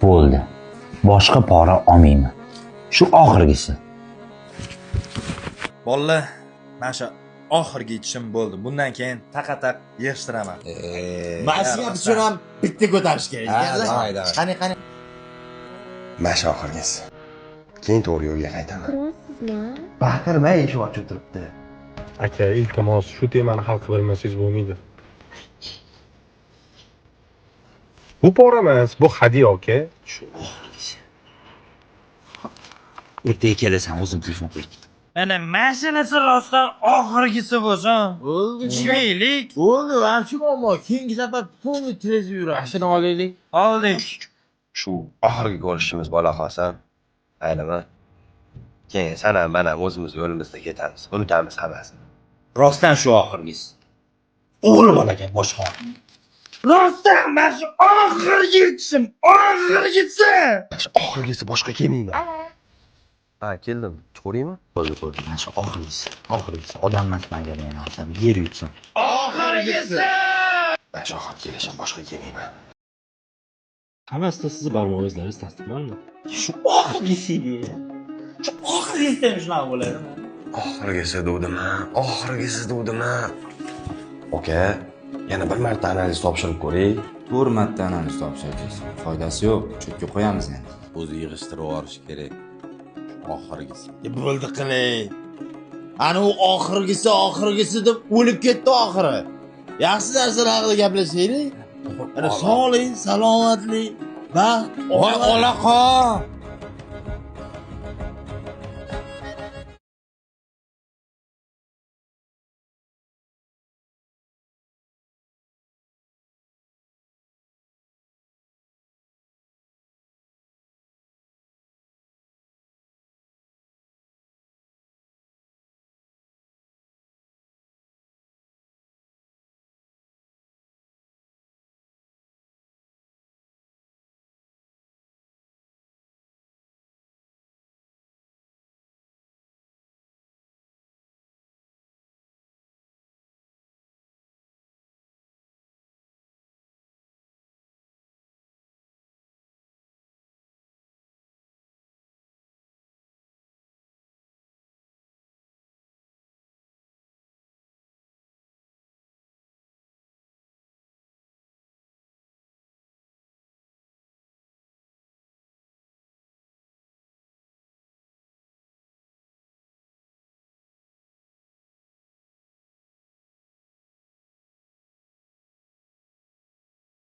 Bo'ldi. Boshqa pora olmayman. Shu oxirgisi. Bolalar, mana shu oxirgi ichishim bo'ldi. Bundan keyin taqataq yig'ishtiraman. Mashina uchun ham bitta ko'tarish kerak. Qani. Mana shu oxirgisi. Keyin to'g'ri yo'lga qaytaman. Turasizmi? Baqirmay eshik ochib turibdi. Aka, iltimos shu temani hal qilib olmasangiz bo'lmaydi. Bu pora emas, bu hadya aka. Shu oxirgisi. Ertaga kelasan, o'zim telefon qo'yib. Mana mashinasi rostdan oxirgisi bo'lsin. Bo'ldi. Ichmaylik. Bo'ldi, ham shu muammo. Keyingi safar pulni tez yuramiz. Mashina olaylik. Oldik. Shu oxirgi ko'rishimiz bo'la qolsin. Aylama. Keyin sen ham men ham o'zimiz yo'limizda ketamiz. Unutamiz hammasini. Rostdan shu oxirgisi. O'g'lim olagan boshqa. Rostdan mana shu oxirgi ichishim, oxirgisi. Shu oxirgisi boshqa kelmaydi. Ha, keldim. Ko'raymi? Bo'ldi. Mana shu oxirgisi. Oxirgisi. Odam emasmanga men olsam, yer yutsin. Oxirgisi. Men shu oxirgi kelishim boshqa kelmayman. Hammasida sizni barmog'ingiz tasdiqlandi. Shu oxirgisi. Shu oxirgisi ham shunaqa bo'ladimi? Oxirgisi devdimmi? Oka, yana bir marta analiz topshirib ko'ray. 4 marta analiz topshirdik. Foydasi yo'q. Chutga qo'yamiz endi. O'zi yig'ishtirib yuborish kerak. Oxirgisi. Bo'ldi qiling. Ana u oxirgisi deb o'lib ketdi oxiri. Yaxshi narsalar haqida gaplashaylik. Ana sog'lik, salomatlik, baxt, Voy ola qol.